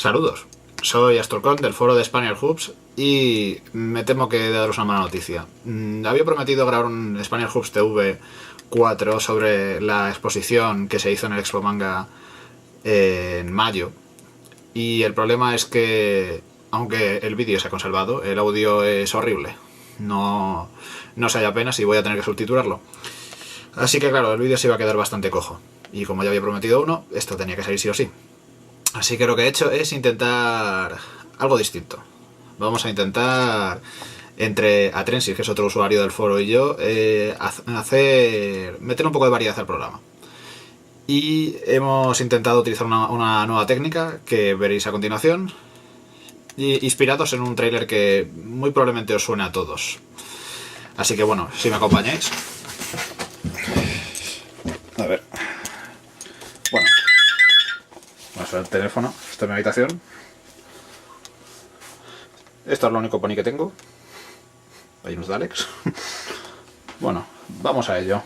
Saludos, soy Astorcon del foro de Spaniard Hoops y me temo que he de daros una mala noticia. Había prometido grabar un Spaniard Hoops TV 4 sobre la exposición que se hizo en el Expo Manga en mayo, y el problema es que, aunque el vídeo se ha conservado, el audio es horrible. No se halla apenas y voy a tener que subtitularlo. Así que claro, el vídeo se iba a quedar bastante cojo. Y como ya había prometido uno, esto tenía que salir sí o sí. Así que lo que he hecho es intentar algo distinto. Vamos a intentar, entre Atrensis, que es otro usuario del foro, y yo, meter un poco de variedad al programa. Y hemos intentado utilizar una nueva técnica que veréis a continuación, inspirados en un tráiler que muy probablemente os suene a todos. Así que bueno, si me acompañáis. A ver. Bueno. Vamos a ver el teléfono. Esta es mi habitación. Esto es lo único pony que tengo. Hay unos Daleks. Bueno, vamos a ello.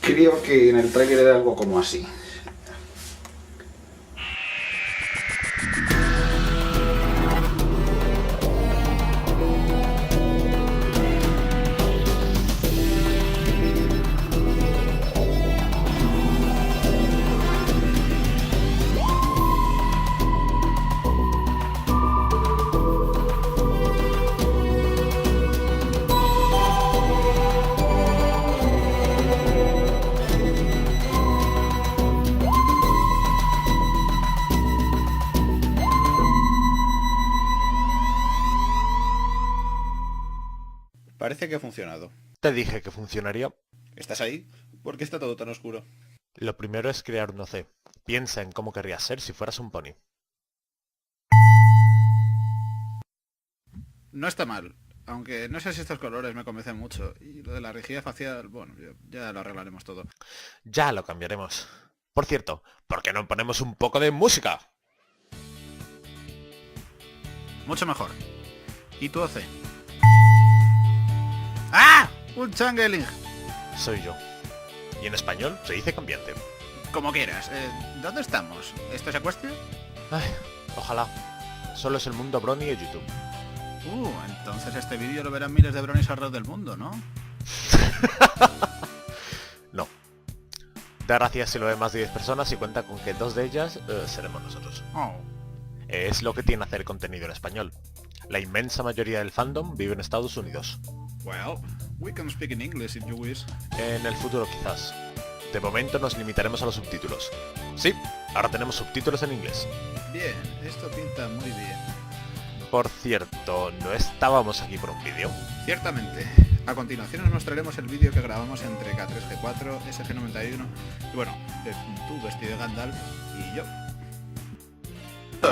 Creo que en el tráiler era algo como así. Parece que ha funcionado. Te dije que funcionaría. ¿Estás ahí? ¿Por qué está todo tan oscuro? Lo primero es crear un OC. Piensa en cómo querrías ser si fueras un pony. No está mal, aunque no sé si estos colores me convencen mucho. Y lo de la rigidez facial, bueno, ya lo arreglaremos todo. Ya lo cambiaremos. Por cierto, ¿por qué no ponemos un poco de música? Mucho mejor. ¿Y tu OC? ¡Ah! ¡Un changeling! Soy yo. Y en español se dice cambiante. Como quieras. ¿Dónde estamos? ¿Esto es Equestria? Ay, ojalá. Solo es el mundo brony de YouTube. Entonces este vídeo lo verán miles de bronis alrededor del mundo, ¿no? No. Da gracias si lo ven más de 10 personas y cuenta con que 2 de ellas seremos nosotros. Oh. Es lo que tiene hacer contenido en español. La inmensa mayoría del fandom vive en Estados Unidos. Well, we can speak in English if you wish. En el futuro quizás. De momento nos limitaremos a los subtítulos. Sí, ahora tenemos subtítulos en inglés. Bien, esto pinta muy bien. Por cierto, ¿no estábamos aquí por un vídeo? Ciertamente. A continuación os mostraremos el vídeo que grabamos entre K3G4, SG91 y bueno, tú vestido de Gandalf y yo.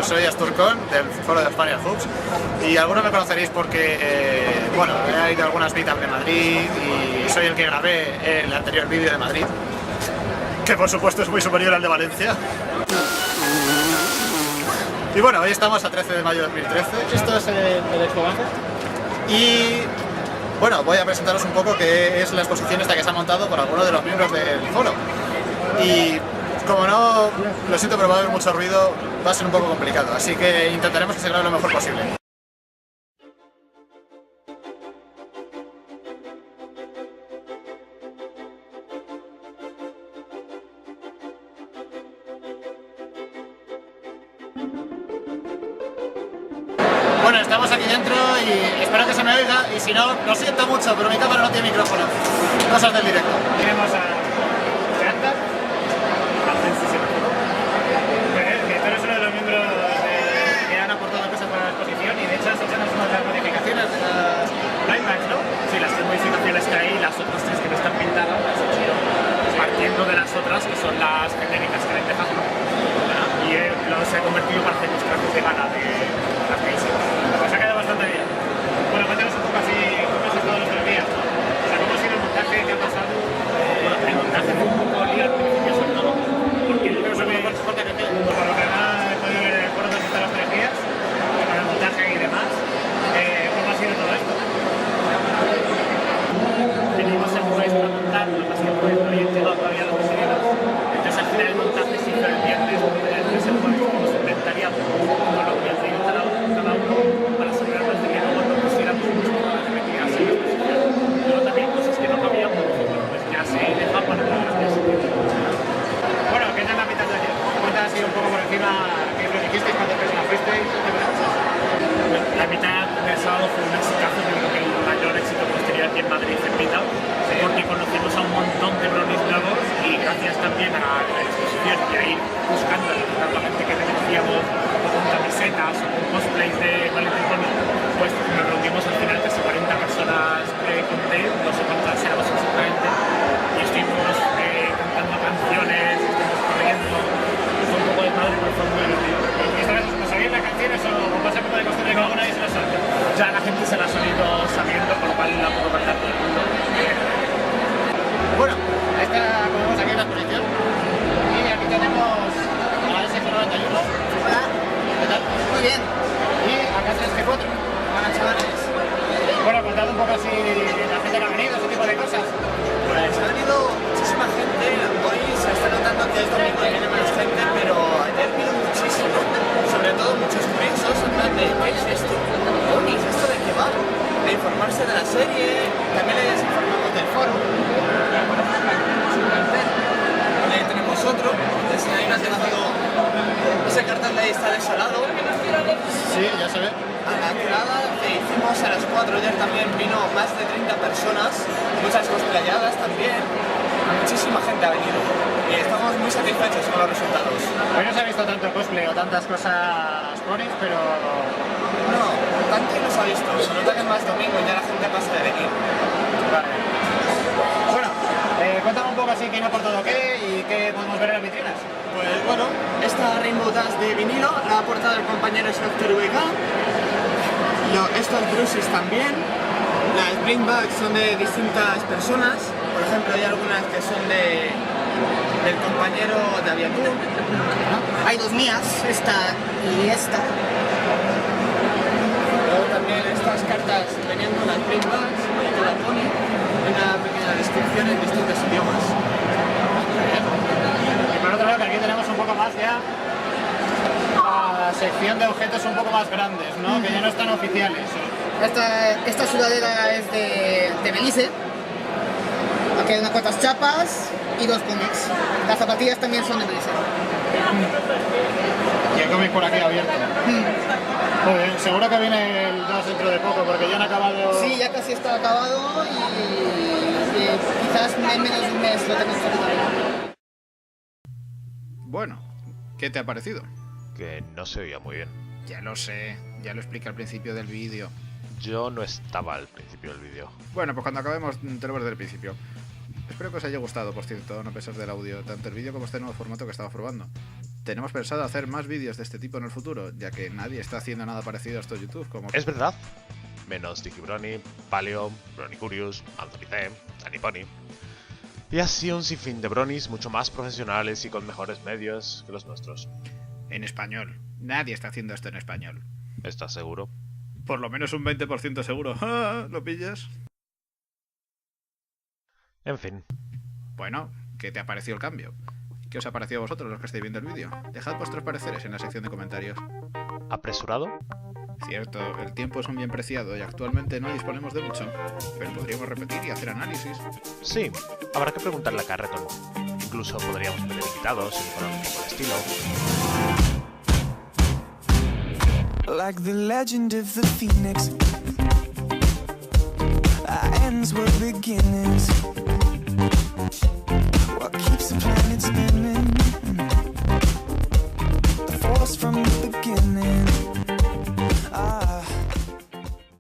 Soy Asturcon del foro de Spaniard Hoops y algunos me conoceréis porque, bueno, he ido a algunas meetups de Madrid y soy el que grabé el anterior vídeo de Madrid, que por supuesto es muy superior al de Valencia. Y bueno, hoy estamos a 13 de mayo de 2013. Esto es el Expo Manga. Y bueno, voy a presentaros un poco qué es la exposición esta que se ha montado por algunos de los miembros del foro. Y como no, lo siento, pero va a haber mucho ruido, va a ser un poco complicado, así que intentaremos que se grabe lo mejor posible. Bueno, estamos aquí dentro y espero que se me oiga, y si no, lo siento mucho, pero mi cámara no tiene micrófono. Cosas del directo. Tenemos a Yanta, que tú eres uno de los miembros Que han aportado cosas para la exposición y de hecho has hecho unas de las modificaciones de las Lightmax, ¿no? Sí, las 3 modificaciones que hay, las otras 3 que no están pintadas, las he hecho partiendo de las otras que son las genéricas que lentejas, ¿no? Y los he convertido para hacer mis trajes de gana de las que hice. Pues ha quedado bastante bien. Bueno, cuéntanos un poco así cómo has estado los 3 días, ¿no? O sea, cómo ha sido el montaje, qué ha pasado. Bueno, el montaje fue un poco lío al principio, sobre todo, porque yo creo que por lo que más he podido ver en el foro donde están los 3 días, con el montaje La mitad del sábado fue un exitazo, yo creo que el mayor éxito que hemos tenido aquí en Madrid en mitad, porque conocimos a un montón de bronies nuevos y gracias también a la exposición y a ir buscando a la gente que conocíamos o con camisetas o con cosplays de Valentín Brony, pues nos reunimos al final casi 40 personas que conté, no sé cuántas éramos exactamente, y estuvimos cantando canciones, estuvimos corriendo, fue un poco de padre, pero fue muy divertido. ¿Y esta vez os sabéis las canciones o pasa como de costumbre que alguna vez se las sabe? Ya la gente se las ha ido sabiendo, por lo cual la puedo cantar todo el mundo. Bueno, esta como vemos aquí en la exposición, y aquí tenemos a SG91. Hola, ¿Qué tal? muy bien. Y acá es SG4. Hola, chavales. Bueno, contad un poco así la gente que ha venido, ese tipo de cosas. Pues ha venido muchísima gente. Hoy se está notando que es domingo y viene menos gente, pero ayer vino muchísimo. Sobre todo muchos curiosos, en plan de ¿qué es esto? ¿Onis? ¿Esto de qué va? De informarse de la serie, también les informamos del foro. Ahí tenemos otro, ese ahí ha tenido ese cartel de ahí está desolado. Sí, ya se ve. A la entrada que hicimos a las 4 ayer también vino más de 30 personas, muchas cosplayadas también, muchísima gente ha venido y estamos muy satisfechos con los resultados. Hoy no se ha visto tanto cosplay o tantas cosas ponis, pero No, tanto no se ha visto, se nota que es más domingo y ya la gente pasa de venir. vale. Bueno, cuéntame un poco así quién ha aportado qué y qué podemos ver en las vitrinas. Pues bueno, esta Rainbow Dash de vinilo la ha aportado el compañero Spectre VK. Estos Bruces también. Las Bringbacks son de distintas personas. Por ejemplo, hay algunas que son del compañero de Aviatur. Hay dos mías, esta y esta. Luego también estas cartas venían con las Bringbacks, con la Pony, una pequeña descripción en distintos idiomas. Y por otro lado, que aquí tenemos un poco más ya la sección de objetos un poco más grandes, ¿no? Que ya no están oficiales. Esta sudadera es de Belice. Aquí hay unas cuantas chapas y dos cómics. Las zapatillas también son de Belice. Y el cómic por aquí abierto. Muy bien, seguro que viene el 2 dentro de poco, porque ya han acabado... Sí, ya casi está acabado y quizás en menos de un mes lo tenemos aquí. Bueno, ¿qué te ha parecido? Que no se oía muy bien. Ya lo sé, ya lo expliqué al principio del vídeo. Yo no estaba al principio del vídeo. Bueno, pues cuando acabemos te lo ves desde el principio. Espero que os haya gustado, por cierto, no pesar del audio, tanto el vídeo como este nuevo formato que estaba probando. Tenemos pensado hacer más vídeos de este tipo en el futuro, ya que nadie está haciendo nada parecido a esto en YouTube, como... Es verdad. Menos DigiBrony, Paleo, Bronicurious, Anthony C, Danny Pony. Y así un sinfín de bronis mucho más profesionales y con mejores medios que los nuestros. En español. Nadie está haciendo esto en español. ¿Estás seguro? Por lo menos un 20% seguro. ¡Ah! ¿Lo pillas? En fin. Bueno, ¿qué te ha parecido el cambio? ¿Qué os ha parecido a vosotros los que estáis viendo el vídeo? Dejad vuestros pareceres en la sección de comentarios. ¿Apresurado? Cierto, el tiempo es un bien preciado y actualmente no disponemos de mucho, pero podríamos repetir y hacer análisis. Sí, habrá que preguntarle a Carreton. Incluso podríamos tener invitados y mejorar un poco el estilo. Like the legend of the phoenix, ends were beginning.